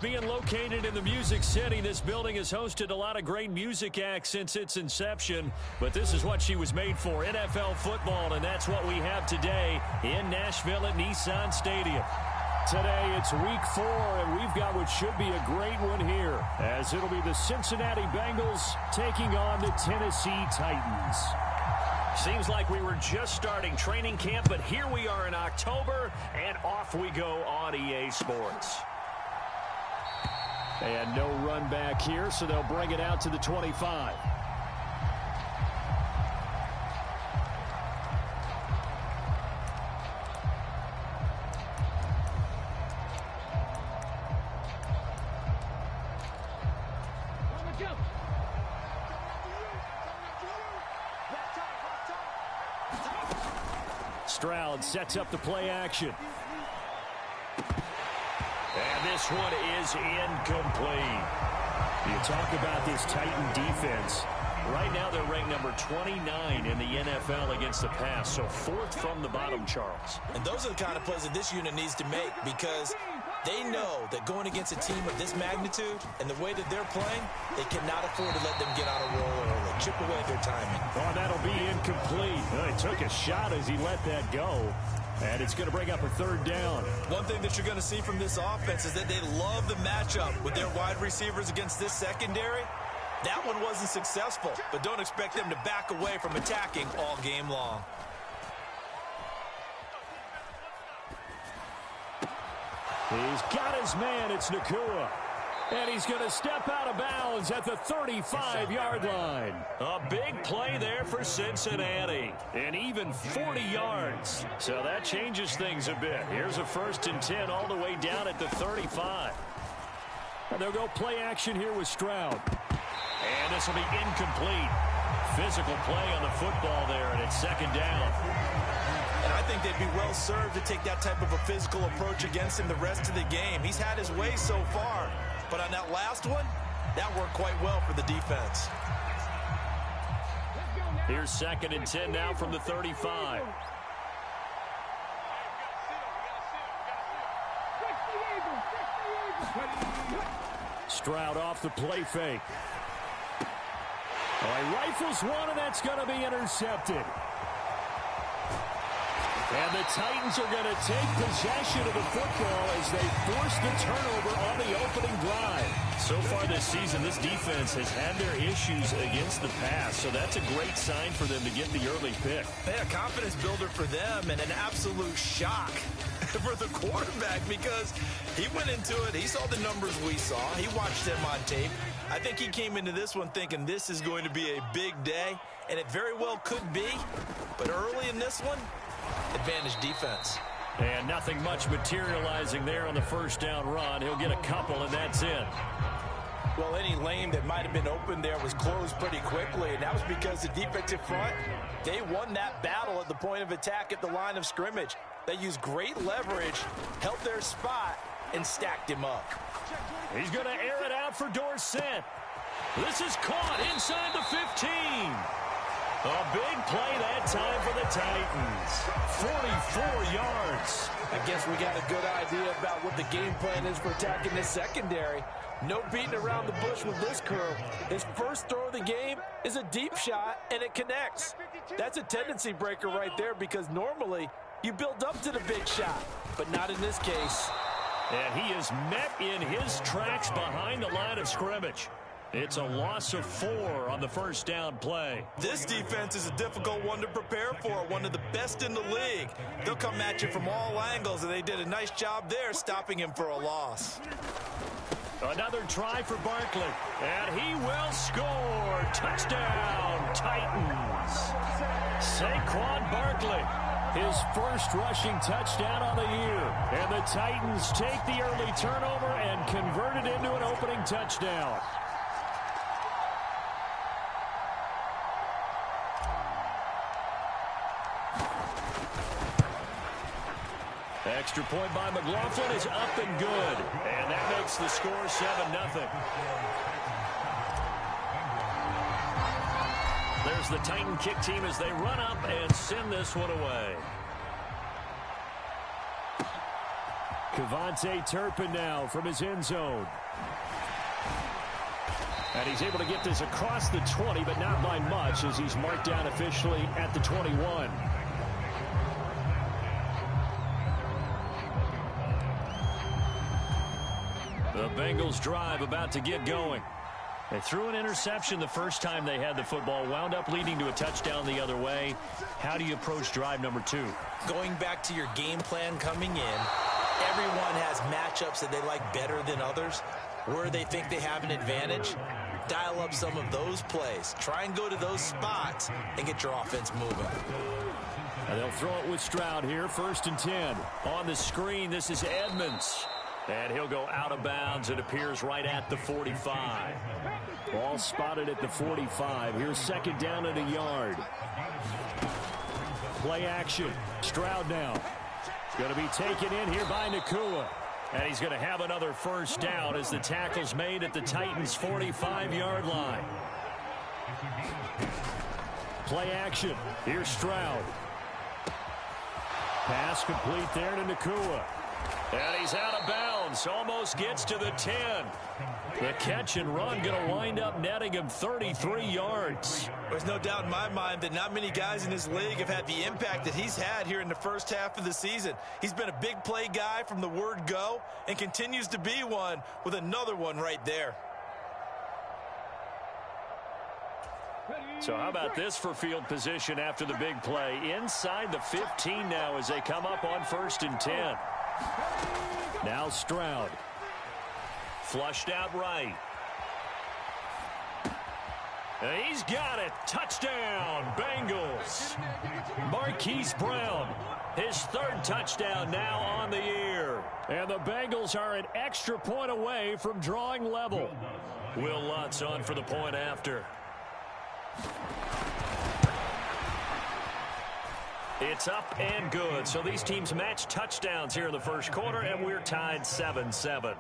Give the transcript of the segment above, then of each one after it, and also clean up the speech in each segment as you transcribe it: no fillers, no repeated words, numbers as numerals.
being located in the Music City, this building has hosted a lot of great music acts since its inception. But this is what she was made for, NFL football, and that's what we have today in Nashville at Nissan Stadium. Today it's week 4, and we've got what should be a great one here, as it'll be the Cincinnati Bengals taking on the Tennessee Titans. Seems like we were just starting training camp, but here we are in October, and off we go on EA Sports. And no run back here, so they'll bring it out to the 25. Stroud sets up the play action. And this one is incomplete. You talk about this Titan defense. Right now they're ranked number 29 in the NFL against the pass, so 4th from the bottom, Charles. And those are the kind of plays that this unit needs to make, because they know that going against a team of this magnitude and the way that they're playing, they cannot afford to let them get on a roll early. Chip away at their timing. Oh, that'll be incomplete. Well, he took a shot as he let that go. And it's going to bring up a 3rd down. One thing that you're going to see from this offense is that they love the matchup with their wide receivers against this secondary. That one wasn't successful, but don't expect them to back away from attacking all game long. He's got his man. It's Nacua. And he's going to step out of bounds at the 35-yard line. A big play there for Cincinnati. And even 40 yards. So that changes things a bit. Here's a 1st and 10 all the way down at the 35. And they'll go play action here with Stroud. And this will be incomplete. Physical play on the football there, and it's 2nd down. And I think they'd be well served to take that type of a physical approach against him the rest of the game. He's had his way so far. But on that last one, that worked quite well for the defense. Here's 2nd and 10 now from the 35. Stroud off the play fake. Oh, he rifles one, and that's going to be intercepted. And the Titans are going to take possession of the football as they force the turnover on the opening drive. So far this season, this defense has had their issues against the pass, so that's a great sign for them to get the early pick. Hey, a confidence builder for them, and an absolute shock for the quarterback, because he went into it, he saw the numbers we saw, he watched them on tape. I think he came into this one thinking this is going to be a big day, and it very well could be, but early in this one, advantage defense. And nothing much materializing there on the 1st down run. He'll get a couple, and that's it. Well, any lane that might have been open there was closed pretty quickly, and that was because the defensive front, they won that battle at the point of attack at the line of scrimmage. They used great leverage, held their spot, and stacked him up. He's going to air it out for Dorsett. This is caught inside the 15. A big play that time for the Titans. 44 yards. I guess we got a good idea about what the game plan is for attacking this secondary. No beating around the bush with this crew. His first throw of the game is a deep shot, and it connects. That's a tendency breaker right there, because normally you build up to the big shot, but not in this case. And he is met in his tracks behind the line of scrimmage. It's a loss of 4 on the 1st down play. This defense is a difficult one to prepare for, one of the best in the league. They'll come at you from all angles, and they did a nice job there stopping him for a loss. Another try for Barkley, and he will score. Touchdown, Titans. Saquon Barkley, his 1st rushing touchdown on the year. And the Titans take the early turnover and convert it into an opening touchdown. Extra point by McLaughlin is up and good. And that makes the score 7-0. There's the Titan kick team as they run up and send this one away. KaVontae Turpin now from his end zone. And he's able to get this across the 20, but not by much, as he's marked down officially at the 21. The Bengals drive about to get going. They threw an interception the first time they had the football, wound up leading to a touchdown the other way. How do you approach drive number 2? Going back to your game plan coming in, everyone has matchups that they like better than others, where they think they have an advantage. Dial up some of those plays. Try and go to those spots and get your offense moving. And they'll throw it with Stroud here, 1st and 10. On the screen, this is Edmonds. And he'll go out of bounds. It appears right at the 45. Ball spotted at the 45. Here's 2nd down and a yard. Play action. Stroud now. Going to be taken in here by Nacua. And he's going to have another 1st down as the tackle's made at the Titans' 45-yard line. Play action. Here's Stroud. Pass complete there to Nacua. And he's out of bounds. Almost gets to the 10. The catch and run going to wind up netting him 33 yards. There's no doubt in my mind that not many guys in this league have had the impact that he's had here in the first half of the season. He's been a big play guy from the word go and continues to be one with another one right there. So how about this for field position after the big play? Inside the 15 now as they come up on 1st and 10. Now Stroud. Flushed out right. And he's got it. Touchdown, Bengals. Marquise Brown, his 3rd touchdown now on the year. And the Bengals are an extra point away from drawing level. Will Lutz on for the point after. It's up and good. So these teams match touchdowns here in the first quarter, and we're tied 7-7.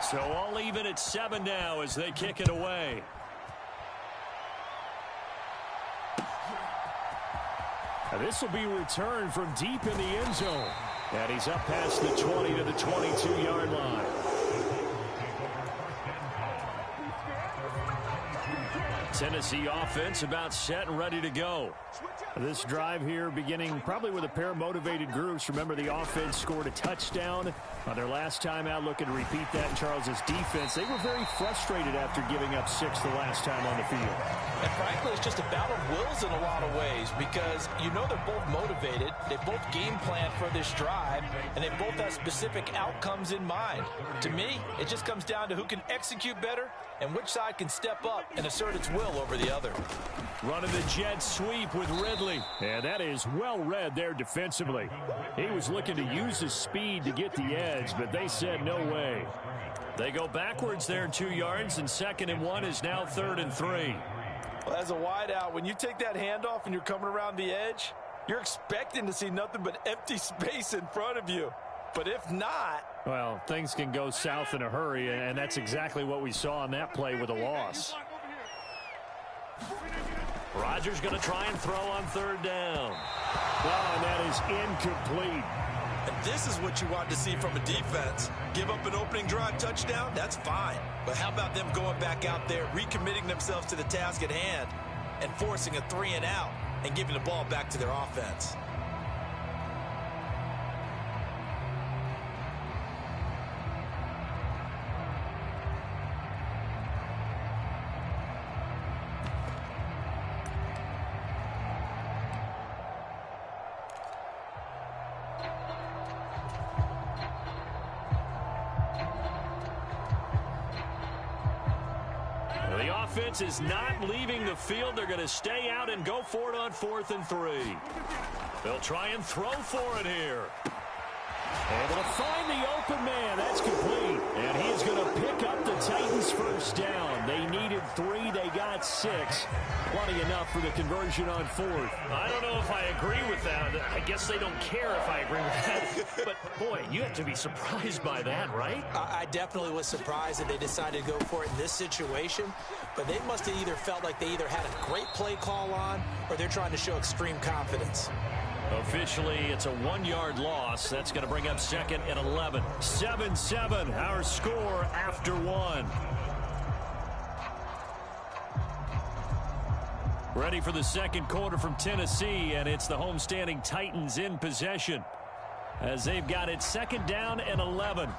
So all even at 7 now as they kick it away. Now this will be returned from deep in the end zone. And he's up past the 20 to the 22-yard line. Tennessee offense about set and ready to go. This drive here beginning probably with a pair of motivated groups. Remember, the offense scored a touchdown on their last time out, looking to repeat that in Charles's defense. They were very frustrated after giving up 6 the last time on the field. And frankly, it's just a battle of wills in a lot of ways, because you know they're both motivated, they both game plan for this drive, and they both have specific outcomes in mind. To me, it just comes down to who can execute better and which side can step up and assert its will over the other. Running the jet sweep with Ridley. And that is well read there defensively. He was looking to use his speed to get the edge, but they said no way. They go backwards there 2 yards, and 2nd and 1 is now 3rd and 3. Well, as a wideout, when you take that handoff and you're coming around the edge, you're expecting to see nothing but empty space in front of you. But if not... well, things can go south in a hurry, and that's exactly what we saw on that play with a loss. Rodgers going to try and throw on 3rd down. Oh, and that is incomplete. And this is what you want to see from a defense. Give up an opening drive touchdown, that's fine. But how about them going back out there, recommitting themselves to the task at hand, and forcing a 3 and out and giving the ball back to their offense? Offense is not leaving the field. They're going to stay out and go for it on 4th and 3. They'll try and throw for it here. Able to find the open man. That's complete. And he's going to pick up the Titans' 1st down. They needed 3. They got got 6. Plenty enough for the conversion on 4th. I don't know if I agree with that. I guess they don't care if I agree with that. But, boy, you have to be surprised by that, right? I definitely was surprised that they decided to go for it in this situation. But they must have either felt like they either had a great play call on or they're trying to show extreme confidence. Officially, it's a 1-yard loss. That's going to bring up 2nd and 11. 7-7, our score after 1. Ready for the second quarter from Tennessee, and it's the homestanding Titans in possession as they've got it 2nd down and 11.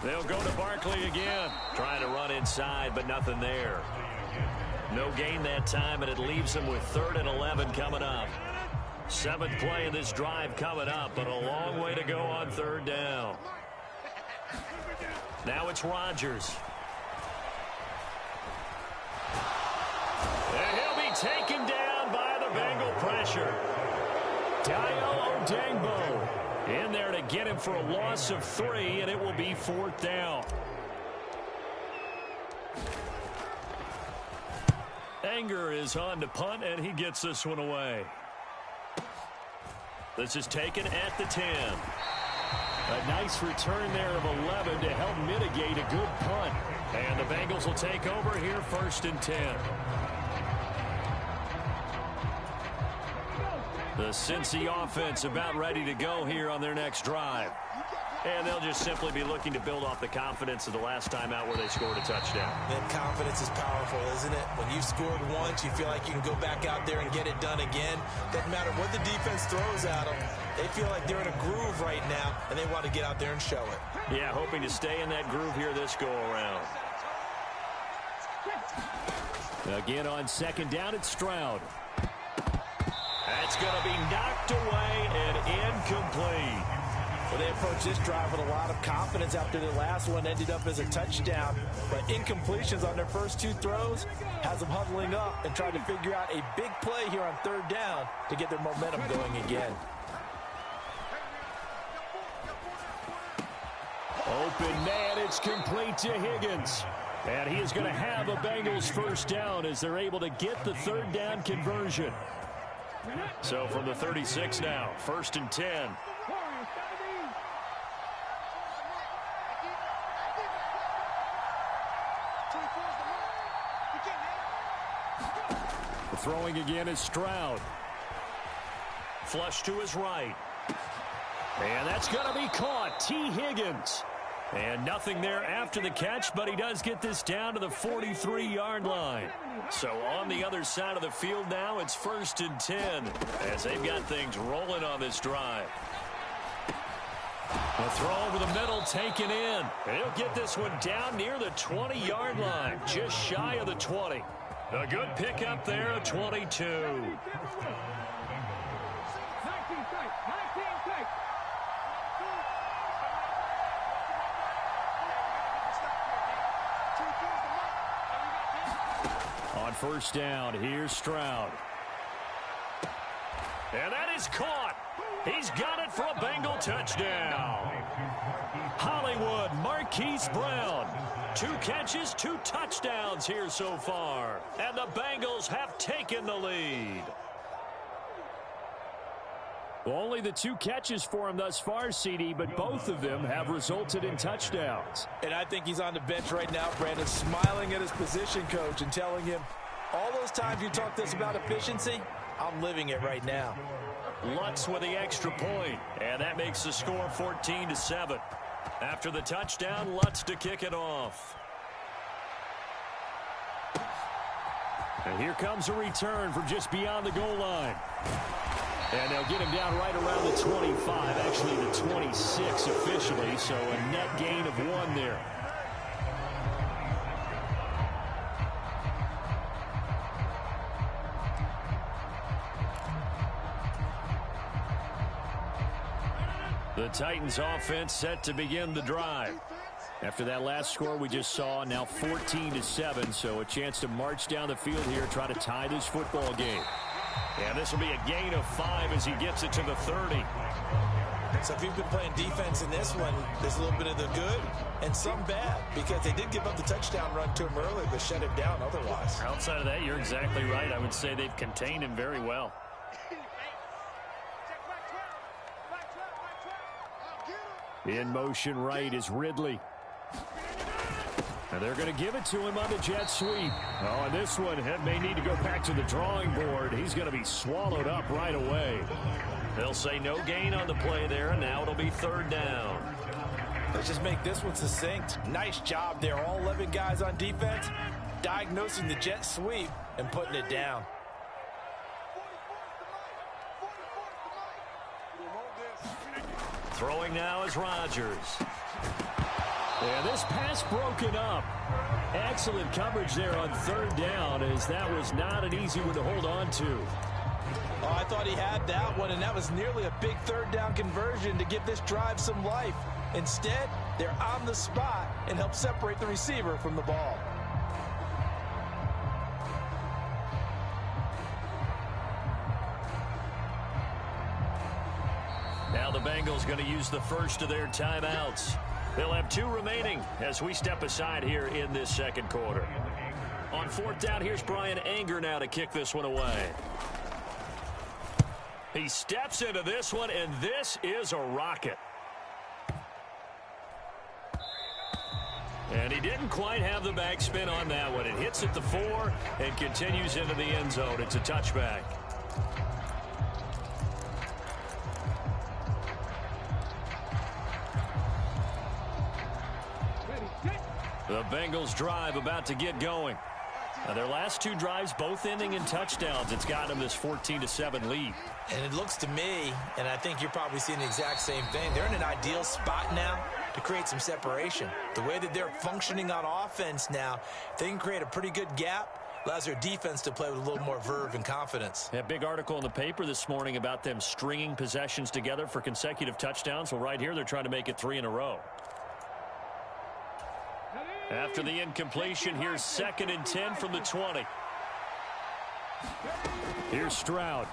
They'll go to Barkley again. Trying to run inside, but nothing there. No gain that time, and it leaves them with 3rd and 11 coming up. 7th play of this drive coming up, but a long way to go on 3rd down. Now it's Rodgers. And he'll be taken down by the Bengal pressure. Dayo Odeyingbo in there to get him for a loss of 3, and it will be 4th down. Anger is on to punt, and he gets this one away. This is taken at the 10. A nice return there of 11 to help mitigate a good punt. And the Bengals will take over here 1st and 10. The Cincy offense about ready to go here on their next drive. And they'll just simply be looking to build off the confidence of the last time out where they scored a touchdown. That confidence is powerful, isn't it? When you've scored once, you feel like you can go back out there and get it done again. Doesn't matter what the defense throws at them. They feel like they're in a groove right now, and they want to get out there and show it. Yeah, hoping to stay in that groove here this go-around. Again on 2nd down, it's Stroud. That's going to be knocked away and incomplete. Well, they approached this drive with a lot of confidence after the last one ended up as a touchdown. But incompletions on their first 2 throws has them huddling up and trying to figure out a big play here on 3rd down to get their momentum going again. Open man, it's complete to Higgins. And he is going to have a Bengals 1st down as they're able to get the 3rd down conversion. So from the 36 now, 1st and 10. The throwing again is Stroud. Flush to his right. And that's going to be caught. T. Higgins. And nothing there after the catch, but he does get this down to the 43-yard line. So on the other side of the field now, it's 1st and 10 as they've got things rolling on this drive. A throw over the middle taken in. And he'll get this one down near the 20-yard line, just shy of the 20. A good pickup there of 22. On 1st down, here's Stroud. And that is caught. He's got it for a Bengal touchdown. Hollywood Marquise Brown. 2 catches, 2 touchdowns here so far. And the Bengals have taken the lead. Well, only the 2 catches for him thus far, CD, but both of them have resulted in touchdowns. And I think he's on the bench right now, Brandon, smiling at his position coach and telling him, all those times you talked to us about efficiency, I'm living it right now. Lutz with the extra point, and that makes the score 14-7. After the touchdown, Lutz to kick it off. And here comes a return from just beyond the goal line. And they'll get him down right around the 25, actually the 26 officially, so a net gain of 1 there. The Titans offense set to begin the drive. After that last score we just saw, now 14-7, so a chance to march down the field here, try to tie this football game. And this will be a gain of 5 as he gets it to the 30. So if you've been playing defense in this one, there's a little bit of the good and some bad, because they did give up the touchdown run to him earlier, but shut him down otherwise. Outside of that, you're exactly right. I would say they've contained him very well. In motion right is Ridley. And they're going to give it to him on the jet sweep. Oh, and this one may need to go back to the drawing board. He's going to be swallowed up right away. They'll say no gain on the play there, and now it'll be 3rd down. Let's just make this one succinct. Nice job there. All 11 guys on defense diagnosing the jet sweep and putting it down. Throwing now is Rodgers. And this pass broken up. Excellent coverage there on 3rd down, as that was not an easy one to hold on to. Oh, I thought he had that one, and that was nearly a big 3rd down conversion to give this drive some life. Instead, they're on the spot and help separate the receiver from the ball. Now the Bengals going to use the first of their timeouts. They'll have 2 remaining as we step aside here in this second quarter. On 4th down, here's Brian Anger now to kick this one away. He steps into this one, and this is a rocket. And he didn't quite have the backspin on that one. It hits at the 4 and continues into the end zone. It's a touchback. The Bengals drive about to get going. Now their last 2 drives both ending in touchdowns. It's got them this 14-7 lead. And it looks to me, and I think you're probably seeing the exact same thing, they're in an ideal spot now to create some separation. The way that they're functioning on offense now, they can create a pretty good gap. Allows their defense to play with a little more verve and confidence. A big article in the paper this morning about them stringing possessions together for consecutive touchdowns. Well, right here they're trying to make it 3 in a row. After the incompletion, here's 2nd and 10 from the 20. Here's Stroud.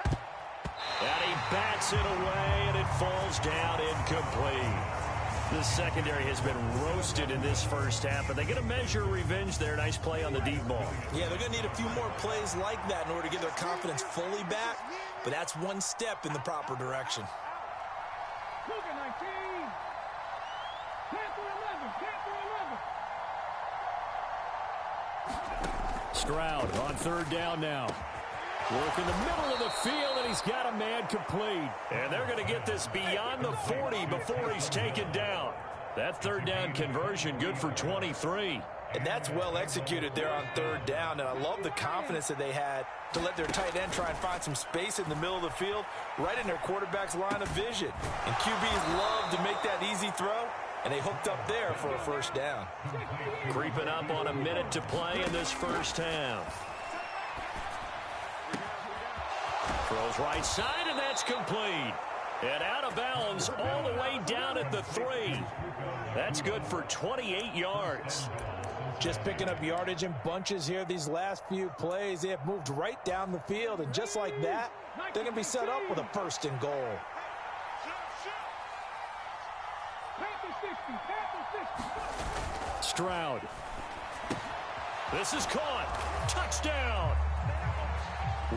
And he bats it away, and it falls down incomplete. The secondary has been roasted in this first half, but they get a measure of revenge there. Nice play on the deep ball. Yeah, they're going to need a few more plays like that in order to get their confidence fully back, but that's one step in the proper direction. Stroud on 3rd down now. Work in the middle of the field, and he's got a man complete. And they're going to get this beyond the 40 before he's taken down. That 3rd down conversion good for 23. And that's well executed there on 3rd down, and I love the confidence that they had to let their tight end try and find some space in the middle of the field, right in their quarterback's line of vision. And QBs love to make that easy throw, and they hooked up there for a 1st down. Creeping up on a minute to play in this first half. Throws right side, and that's complete. And out of bounds all the way down at the 3. That's good for 28 yards. Just picking up yardage in bunches here these last few plays. They have moved right down the field, and just like that, they're going to be set up with a 1st and goal. Stroud. This is caught. Touchdown.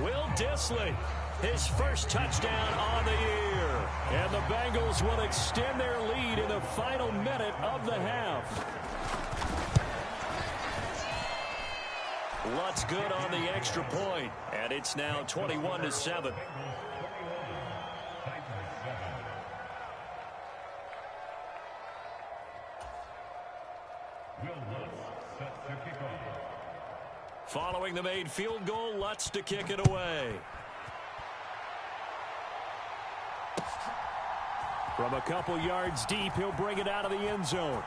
Will Dissly, his first touchdown on the year. And the Bengals will extend their lead in the final minute of the half. Lutz good on the extra point, and it's now 21-7. Following the made field goal, Lutz to kick it away. From a couple yards deep, he'll bring it out of the end zone.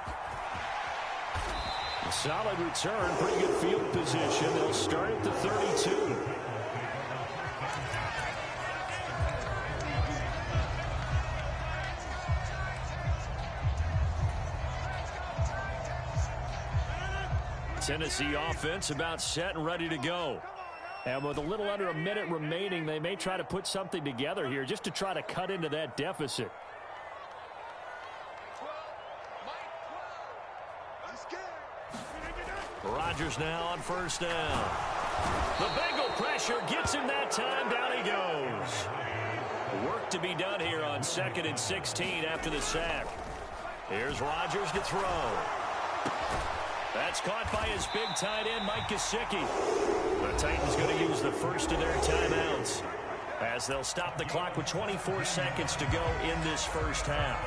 A solid return, pretty good field position. They'll start at the 32. Tennessee offense about set and ready to go. And with a little under a minute remaining, they may try to put something together here just to try to cut into that deficit. Rodgers now on first down. The Bengal pressure gets him that time. Down he goes. Work to be done here on 2nd and 16 after the sack. Here's Rodgers to throw. That's caught by his big tight end, Mike Gesicki. The Titans going to use the first of their timeouts as they'll stop the clock with 24 seconds to go in this first half.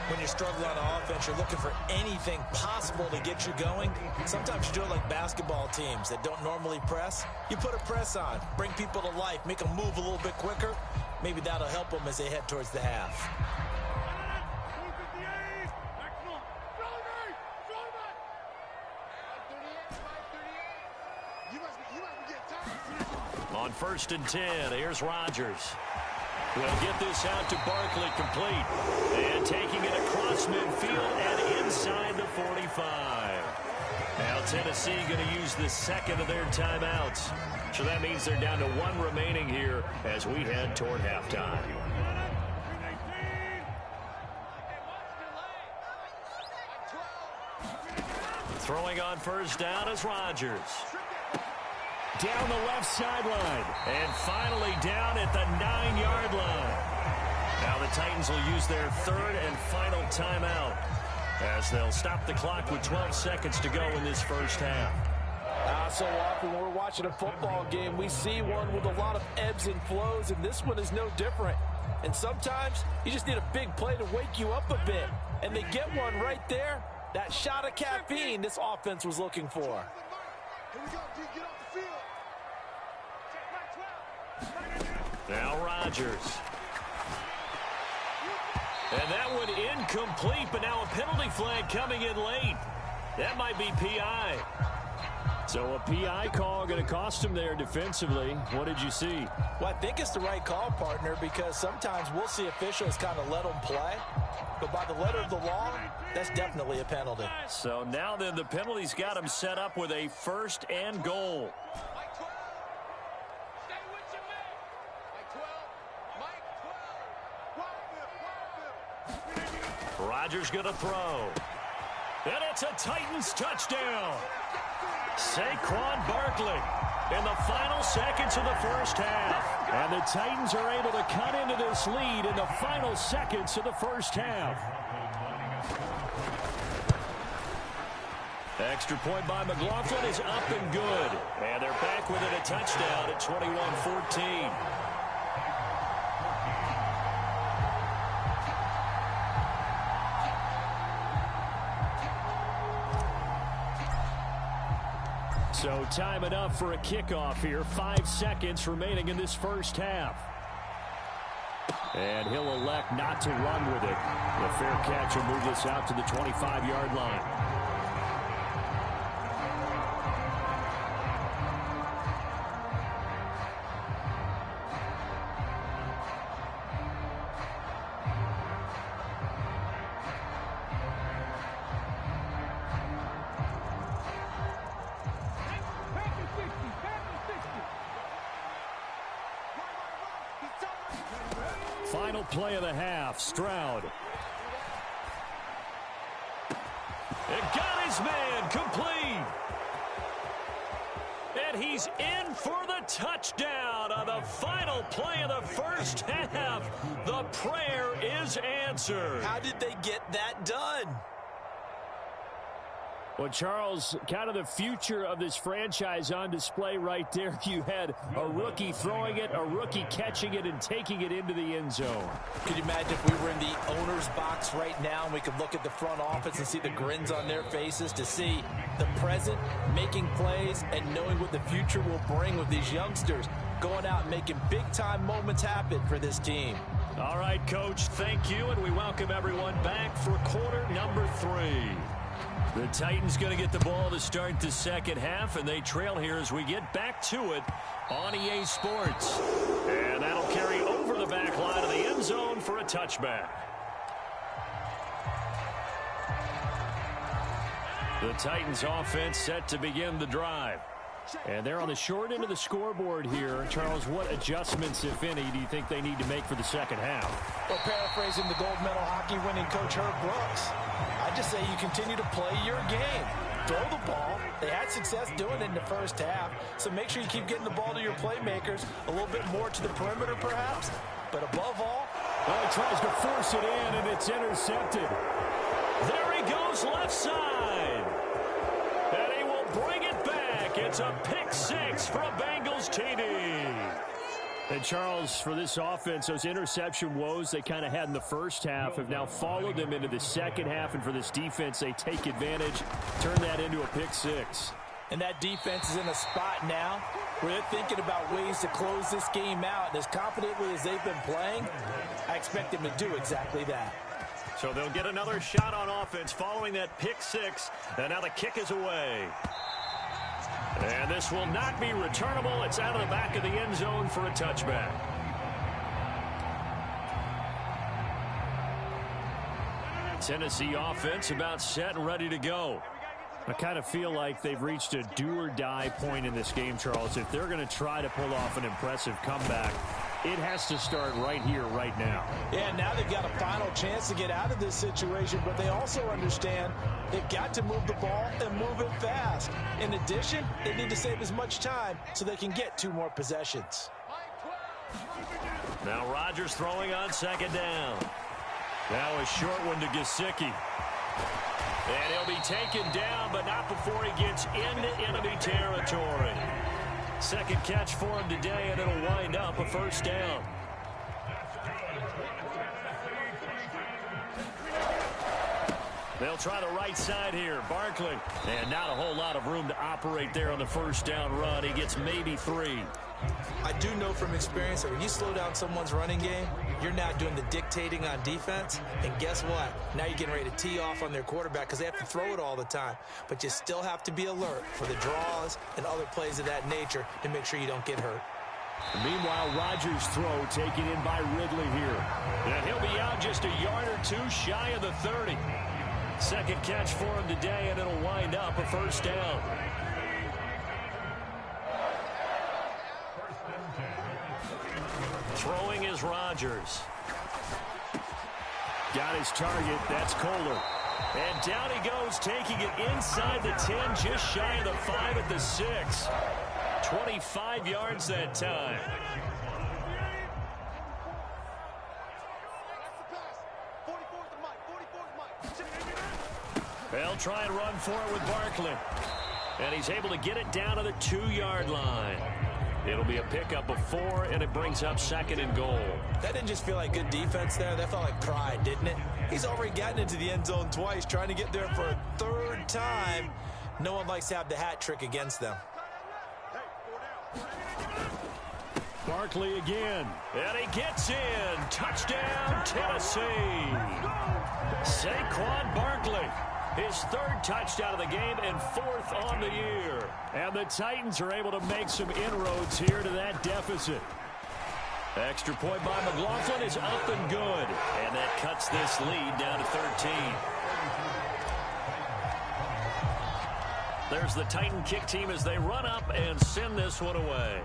When you're struggling on offense, you're looking for anything possible to get you going. Sometimes you do it like basketball teams that don't normally press. You put a press on, bring people to life, make them move a little bit quicker. Maybe that'll help them as they head towards the half. On 1st and 10, here's Rodgers. We'll get this out to Barkley complete. And taking it across midfield and inside the 45. Now Tennessee going to use the second of their timeouts. So that means they're down to 1 remaining here as we head toward halftime. Throwing on first down is Rodgers. Down the left sideline. And finally down at the 9-yard line. Now the Titans will use their 3rd and final timeout as they'll stop the clock with 12 seconds to go in this first half. So often when we're watching a football game, we see one with a lot of ebbs and flows, and this one is no different. And sometimes you just need a big play to wake you up a bit. And they get one right there. That shot of caffeine this offense was looking for. Here we go, D, get off the field. Now Rodgers. And that one incomplete, but now a penalty flag coming in late. That might be PI. So a PI call going to cost him there defensively. What did you see? Well, I think it's the right call, partner, because sometimes we'll see officials kind of let them play. But by the letter of the law, that's definitely a penalty. So now then the penalty's got him set up with a 1st and goal. Rodgers going to throw. And it's a Titans touchdown. Saquon Barkley in the final seconds of the first half. And the Titans are able to cut into this lead in the final seconds of the first half. Extra point by McLaughlin is up and good. And they're back within a touchdown at 21-14. So time enough for a kickoff here. 5 seconds remaining in this first half. And he'll elect not to run with it. The fair catch will move this out to the 25-yard line. Final play of the half, Stroud. It got his man complete. And he's in for the touchdown on the final play of the first half. The prayer is answered. How did they get that done? Well, Charles, kind of the future of this franchise on display right there. You had a rookie throwing it, a rookie catching it, and taking it into the end zone. Could you imagine if we were in the owner's box right now and we could look at the front office and see the grins on their faces, to see the present making plays and knowing what the future will bring with these youngsters going out and making big-time moments happen for this team. All right, Coach, thank you, and we welcome everyone back for quarter number 3. The Titans going to get the ball to start the second half, and they trail here as we get back to it on EA Sports. And that'll carry over the back line of the end zone for a touchback. The Titans offense set to begin the drive. And they're on the short end of the scoreboard here. Charles, what adjustments, if any, do you think they need to make for the second half? Well, paraphrasing the gold medal hockey winning coach Herb Brooks, I just say you continue to play your game. Throw the ball. They had success doing it in the first half, so make sure you keep getting the ball to your playmakers, a little bit more to the perimeter perhaps, but above all, well, he tries to force it in, and it's intercepted. There he goes left side. And he will bring it back. It's a pick six for a Bengals TD. And Charles, for this offense, those interception woes they kind of had in the first half have now followed them into the second half. And for this defense, they take advantage, turn that into a pick six. And that defense is in a spot now where they're thinking about ways to close this game out. And as confidently as they've been playing, I expect them to do exactly that. So they'll get another shot on offense following that pick six. And now the kick is away. And this will not be returnable. It's out of the back of the end zone for a touchback. Tennessee offense about set and ready to go. I kind of feel like they've reached a do-or-die point in this game, Charles. If they're going to try to pull off an impressive comeback, it has to start right here, right now. Yeah, now they've got a final chance to get out of this situation, but they also understand they've got to move the ball and move it fast. In addition, they need to save as much time so they can get 2 more possessions. Now Rodgers throwing on second down. Now a short one to Gesicki. And he'll be taken down, but not before he gets into enemy territory. Second catch for him today, and it'll wind up a first down. They'll try the right side here. Barkley. And not a whole lot of room to operate there on the first down run. He gets maybe 3. I do know from experience that when you slow down someone's running game, you're not doing the dictating on defense. And guess what? Now you're getting ready to tee off on their quarterback because they have to throw it all the time. But you still have to be alert for the draws and other plays of that nature to make sure you don't get hurt. Meanwhile, Rodgers' throw taken in by Ridley here. And he'll be out just a yard or 2 shy of the 30. Second catch for him today, and it'll wind up a first down. Throwing is Rodgers. Got his target. That's Kohler. And down he goes, taking it inside the 10, just shy of the 5 at the 6. 25 yards that time. They'll try and run for it with Barkley. And he's able to get it down to the 2-yard line. It'll be a pickup of 4, and it brings up 2nd and goal. That didn't just feel like good defense there. That felt like pride, didn't it? He's already gotten into the end zone twice, trying to get there for a 3rd time. No one likes to have the hat trick against them. Barkley again. And he gets in. Touchdown, Tennessee. Saquon Barkley. His 3rd touchdown of the game and 4th on the year. And the Titans are able to make some inroads here to that deficit. Extra point by McLaughlin is up and good. And that cuts this lead down to 13. There's the Titan kick team as they run up and send this one away.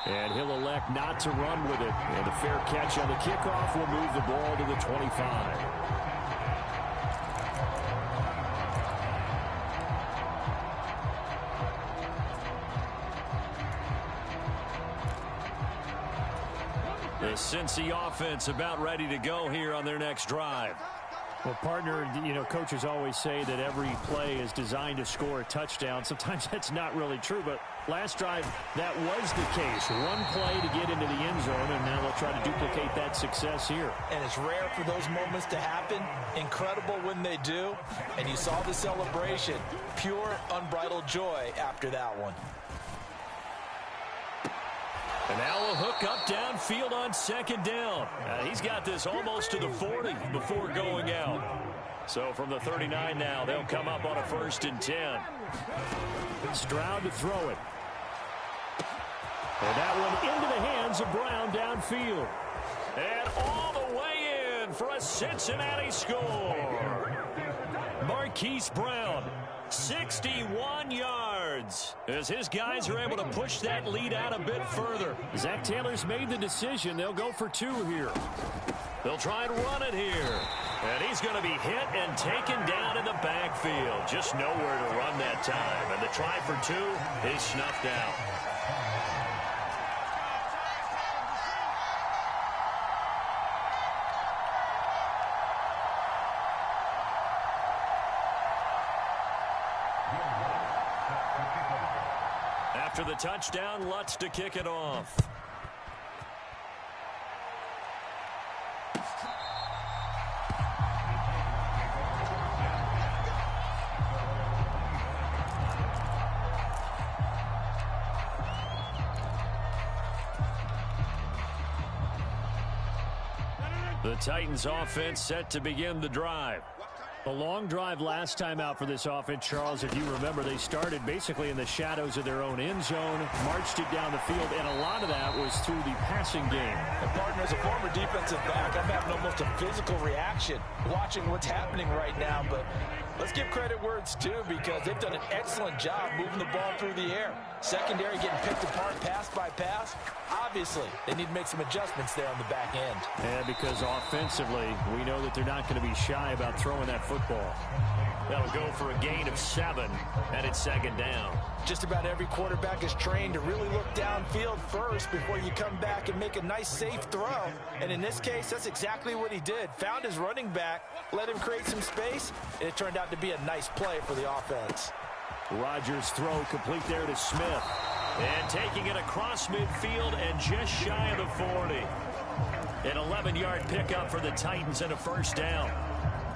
And he'll elect not to run with it. And a fair catch on the kickoff will move the ball to the 25. The Cincy offense about ready to go here on their next drive. Well, partner, you know, coaches always say that every play is designed to score a touchdown. Sometimes that's not really true, but last drive, that was the case. One play to get into the end zone, and now they'll try to duplicate that success here. And it's rare for those moments to happen. Incredible when they do. And you saw the celebration. Pure, unbridled joy after that one. And now a hook up downfield on 2nd down. He's got this almost to the 40 before going out. So from the 39 now, they'll come up on a 1st and 10. Stroud to throw it. And that one into the hands of Brown downfield. And all the way in for a Cincinnati score. Marquise Brown, 61 yards, as his guys are able to push that lead out a bit further. Zach Taylor's made the decision. They'll go for 2 here. They'll try and run it here. And he's going to be hit and taken down in the backfield. Just nowhere to run that time. And the try for 2 is snuffed out. After the touchdown, Lutz to kick it off. The Titans offense set to begin the drive. A long drive last time out for this offense, Charles. If you remember, they started basically in the shadows of their own end zone, marched it down the field, and a lot of that was through the passing game. And partner, as a former defensive back, I'm having almost a physical reaction watching what's happening right now. But let's give credit where it's due, because they've done an excellent job moving the ball through the air. Secondary getting picked apart pass by pass. Obviously, they need to make some adjustments there on the back end. And because offensively, we know that they're not going to be shy about throwing that football. That'll go for a gain of 7, and it's second down. Just about every quarterback is trained to really look downfield first before you come back and make a nice, safe throw. And in this case, that's exactly what he did. Found his running back, let him create some space, and it turned out to be a nice play for the offense. Rodgers' throw complete there to Smith. And taking it across midfield and just shy of the 40. An 11-yard pickup for the Titans and a first down.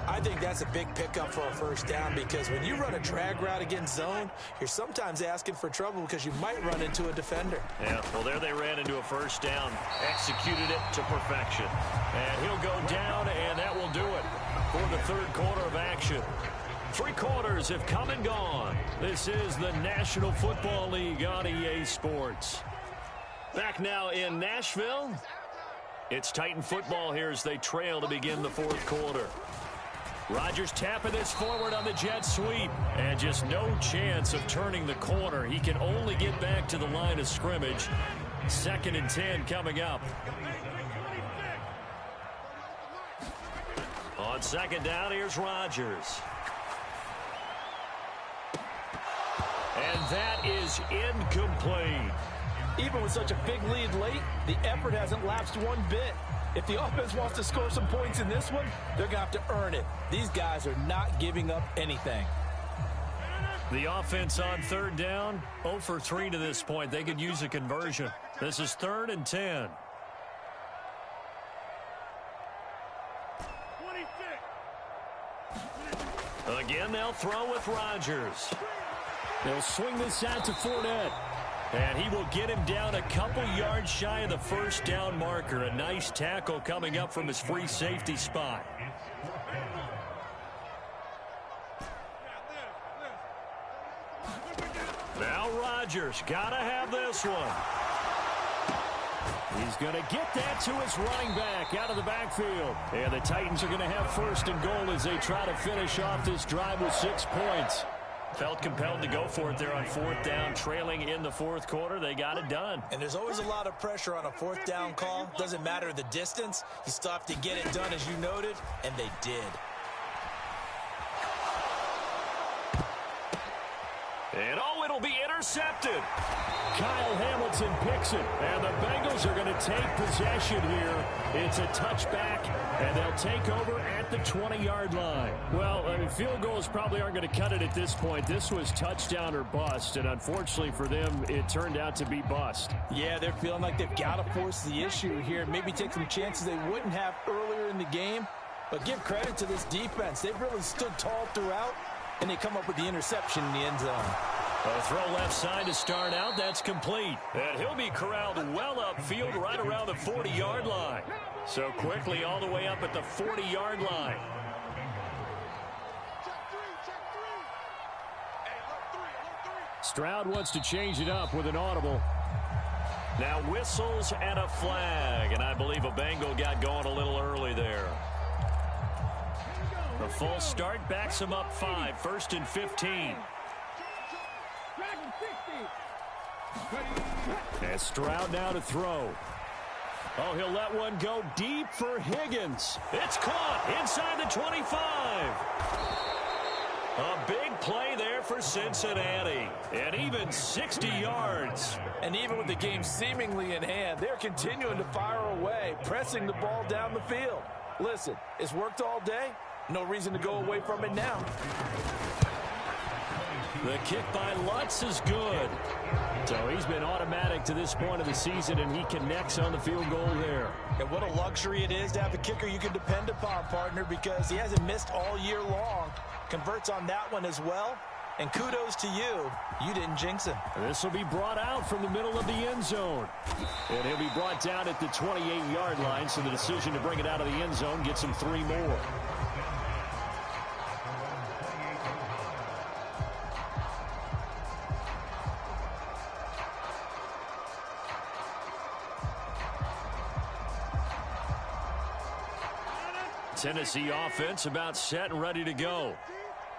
I think that's a big pickup for a first down, because when you run a drag route against zone, you're sometimes asking for trouble because you might run into a defender. Yeah, well, there they ran into a first down, executed it to perfection. And he'll go down, and that will do it for the third quarter of action. 3 quarters have come and gone. This is the National Football League on EA Sports. Back now in Nashville. It's Titan football here as they trail to begin the fourth quarter. Rodgers tapping this forward on the jet sweep. And just no chance of turning the corner. He can only get back to the line of scrimmage. 2nd and 10 coming up. On second down, here's Rodgers. And that is incomplete. Even with such a big lead late, the effort hasn't lapsed one bit. If the offense wants to score some points in this one, they're going to have to earn it. These guys are not giving up anything. The offense on third down, 0 for 3 to this point. They could use a conversion. This is 3rd and 10. Again, they'll throw with Rodgers. They'll swing this out to Fournette. And he will get him down a couple yards shy of the first down marker. A nice tackle coming up from his free safety spot. Now Rodgers, gotta have this one. He's going to get that to his running back out of the backfield. And the Titans are going to have 1st and goal as they try to finish off this drive with 6 points. Felt compelled to go for it there on 4th down, trailing in the fourth quarter. They got it done. And there's always a lot of pressure on a 4th down call. Doesn't matter the distance. You still have to get it done, as you noted, and they did. And oh, it'll be intercepted. Kyle Hamilton picks it, and the Bengals are going to take possession here. It's a touchback, and they'll take over at the 20-yard line. Well, I mean, field goals probably aren't going to cut it at this point. This was touchdown or bust, and unfortunately for them, it turned out to be bust. Yeah, they're feeling like they've got to force the issue here, maybe take some chances they wouldn't have earlier in the game. But give credit to this defense. They've really stood tall throughout, and they come up with the interception in the end zone. A throw left side to start out. That's complete. And he'll be corralled well upfield right around the 40-yard line. So quickly all the way up at the 40-yard line. Stroud wants to change it up with an audible. Now whistles and a flag. And I believe a Bengal got going a little early there. A false start backs him up 5, 1st and 15. And Stroud now to throw. Oh, he'll let one go deep for Higgins. It's caught inside the 25. A big play there for Cincinnati. And even 60 yards. And even with the game seemingly in hand, they're continuing to fire away, pressing the ball down the field. Listen, it's worked all day. No reason to go away from it now. The kick by Lutz is good. So he's been automatic to this point of the season, and he connects on the field goal there. And what a luxury it is to have a kicker you can depend upon, partner, because he hasn't missed all year long. Converts on that one as well. And kudos to you. You didn't jinx him. This will be brought out from the middle of the end zone. And he'll be brought down at the 28-yard line, so the decision to bring it out of the end zone gets him 3 more. Tennessee offense about set and ready to go.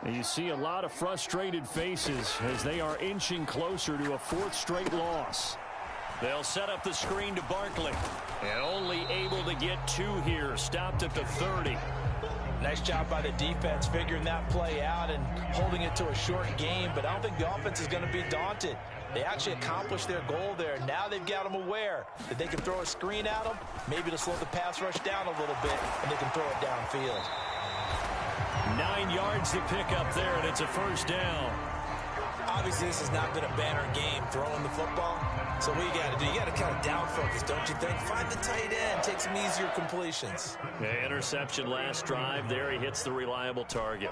And you see a lot of frustrated faces as they are inching closer to a 4th straight loss. They'll set up the screen to Barkley. And only able to get 2 here. Stopped at the 30. Nice job by the defense figuring that play out and holding it to a short game. But I don't think the offense is going to be daunted. They actually accomplished their goal there. Now they've got them aware that they can throw a screen at them, maybe to slow the pass rush down a little bit, and they can throw it downfield. 9 yards to pick up there, and it's a 1st down. Obviously, this has not been a banner game throwing the football. So what you got to do, you got to kind of down focus, don't you think? Find the tight end, take some easier completions. Yeah, interception last drive. There he hits the reliable target.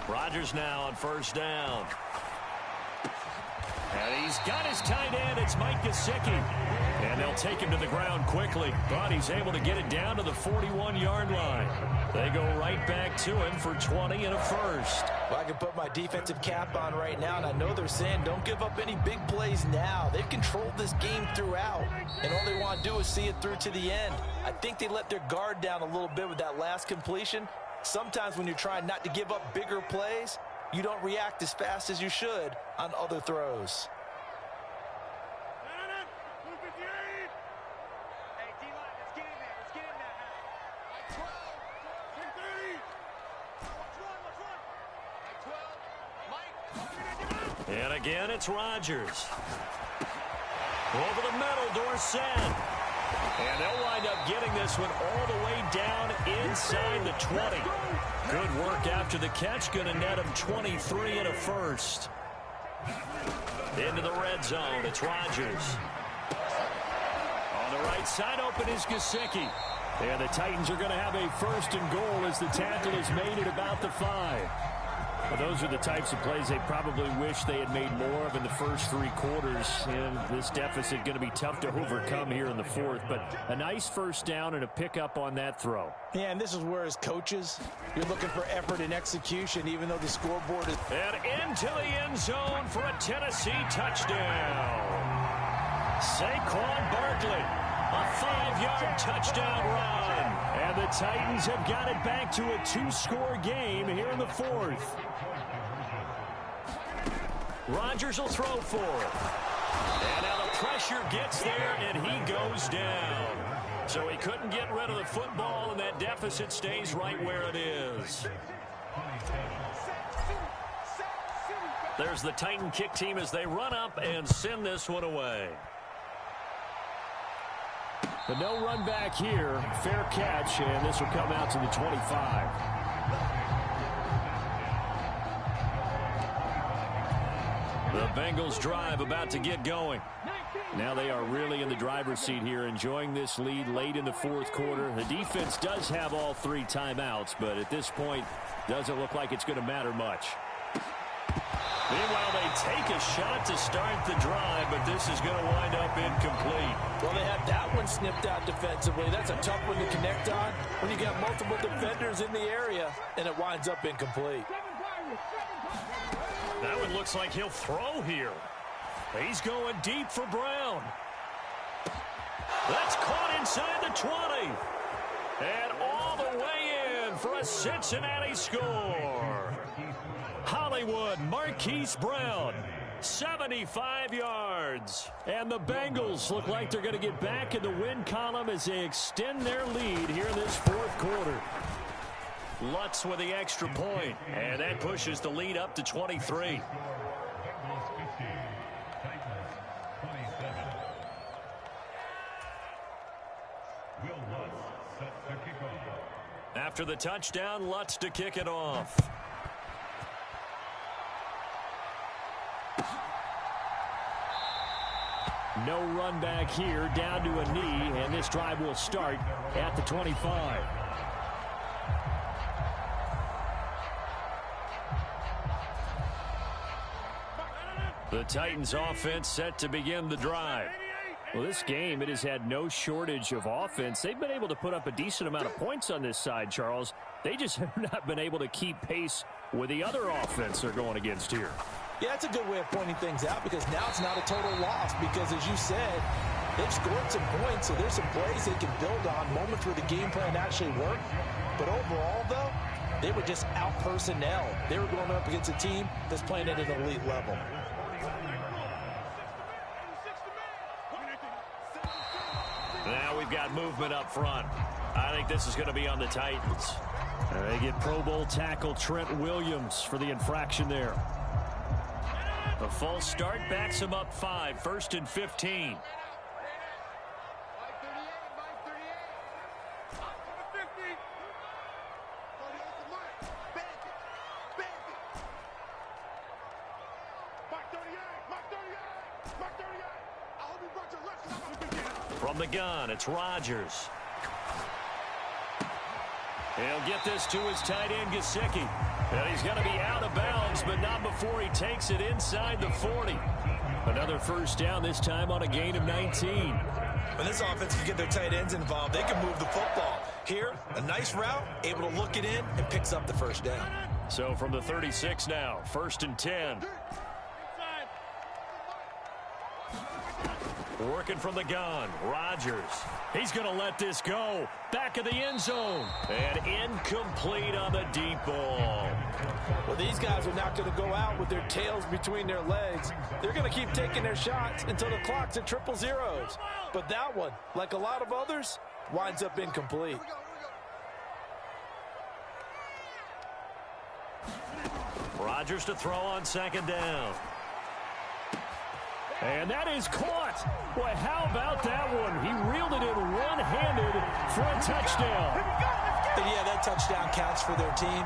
Rodgers now on 1st down. And he's got his tight end. It's Mike Gesicki. And they'll take him to the ground quickly. But he's able to get it down to the 41-yard line. They go right back to him for 20 and a 1st. Well, I can put my defensive cap on right now, and I know they're saying don't give up any big plays now. They've controlled this game throughout, and all they want to do is see it through to the end. I think they let their guard down a little bit with that last completion. Sometimes when you're trying not to give up bigger plays, you don't react as fast as you should on other throws. And again, it's Rodgers. Over the middle, Dorsett. And they'll wind up getting this one all the way down inside the 20. Good work after the catch. Going to net him 23 and a 1st. Into the red zone. It's Rodgers. On the right side, open is Gesicki. And the Titans are going to have a 1st and goal as the tackle is made at about the 5. Well, those are the types of plays they probably wish they had made more of in the first 3 quarters. And this deficit going to be tough to overcome here in the 4th. But a nice 1st down and a pickup on that throw. Yeah, and this is where, as coaches, you're looking for effort and execution, even though the scoreboard is... And into the end zone for a Tennessee touchdown. Saquon Barkley, a 5-yard touchdown run. And the Titans have got it back to a 2-score game here in the 4th. Rodgers will throw for it. And now the pressure gets there, and he goes down. So he couldn't get rid of the football, and that deficit stays right where it is. There's the Titan kick team as they run up and send this one away. But no run back here. Fair catch, and this will come out to the 25. The Bengals drive about to get going. Now they are really in the driver's seat here, enjoying this lead late in the 4th quarter. The defense does have all 3 timeouts, but at this point, doesn't look like it's going to matter much. Meanwhile, they take a shot to start the drive, but this is going to wind up incomplete. Well, they had that one snipped out defensively. That's a tough one to connect on when you got multiple defenders in the area, and it winds up incomplete. That one looks like he'll throw here. He's going deep for Brown. That's caught inside the 20. And all the way the Cincinnati score. Hollywood Marquise Brown, 75 yards. And the Bengals look like they're going to get back in the win column as they extend their lead here in this fourth quarter. Lutz with the extra point, and that pushes the lead up to 23. After the touchdown, Lutz to kick it off. No run back here, down to a knee, and this drive will start at the 25. The Titans offense set to begin the drive. Well, this game, it has had no shortage of offense. They've been able to put up a decent amount of points on this side, Charles. They just have not been able to keep pace with the other offense they're going against here. Yeah, that's a good way of pointing things out because now it's not a total loss because, as you said, they've scored some points, so there's some plays they can build on, moments where the game plan actually worked. But overall, though, they were just out-personnel. They were going up against a team that's playing at an elite level. Now we've got movement up front. I think this is going to be on the Titans. They get Pro Bowl tackle Trent Williams for the infraction there. A false start backs him up 5, 1st and 15. From the gun, it's Rodgers. He'll get this to his tight end, Gesicki. And he's going to be out of bounds, but not before he takes it inside the 40. Another first down, this time on a gain of 19. When this offense can get their tight ends involved, they can move the football. Here, a nice route, able to look it in, and picks up the first down. So from the 36 now, 1st and 10. Working from the gun, Rodgers. He's going to let this go. Back of the end zone. And incomplete on the deep ball. Well, these guys are not going to go out with their tails between their legs. They're going to keep taking their shots until the clock's at 000. But that one, like a lot of others, winds up incomplete. Rodgers to throw on 2nd down. And that is caught. Boy, how about that one? He reeled it in one-handed for a touchdown. Yeah, that touchdown counts for their team,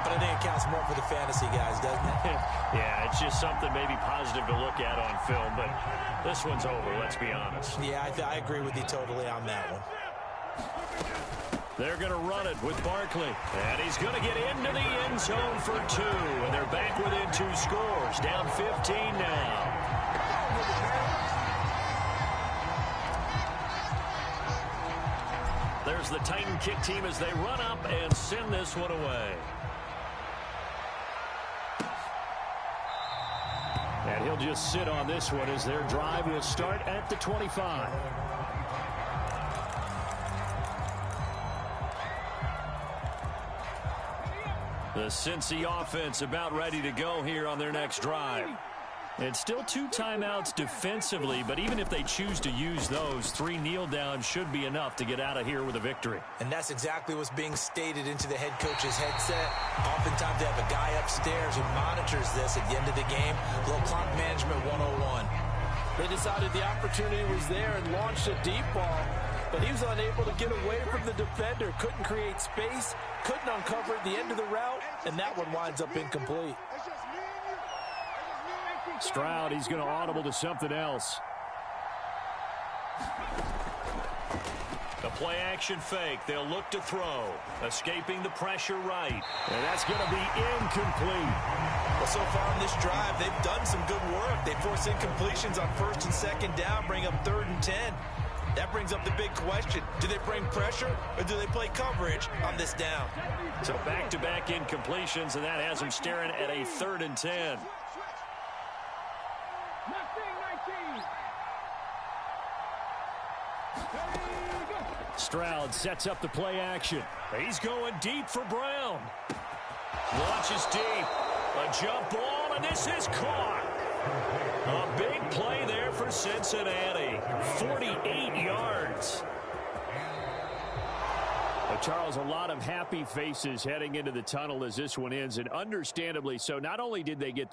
but I think it counts more for the fantasy guys, doesn't it? Yeah, it's just something maybe positive to look at on film, but this one's over, let's be honest. Yeah, I agree with you totally on that one. They're going to run it with Barkley. And he's going to get into the end zone for 2. And they're back within 2 scores. Down 15 now. There's the Titan kick team as they run up and send this one away. And he'll just sit on this one as their drive will start at the 25. The Cincy offense about ready to go here on their next drive. And still 2 timeouts defensively, but even if they choose to use those, 3 kneel downs should be enough to get out of here with a victory. And that's exactly what's being stated into the head coach's headset. Oftentimes they have a guy upstairs who monitors this at the end of the game. A little clock management 101. They decided the opportunity was there and launched a deep ball, but he was unable to get away from the defender, couldn't create space, couldn't uncover the end of the route, and that one winds up incomplete. Stroud, he's going to audible to something else. The play action fake. They'll look to throw. Escaping the pressure right. And that's going to be incomplete. Well, so far in this drive, they've done some good work. They force incompletions on 1st and 2nd down, bring up 3rd and 10. That brings up the big question. Do they bring pressure or do they play coverage on this down? So back-to-back incompletions, and that has them staring at a 3rd and 10. Stroud sets up the play action. He's going deep for Brown. Launches deep. A jump ball, and this is caught. A big play there for Cincinnati. 48 yards. Well, Charles, a lot of happy faces heading into the tunnel as this one ends, and understandably so. Not only did they get the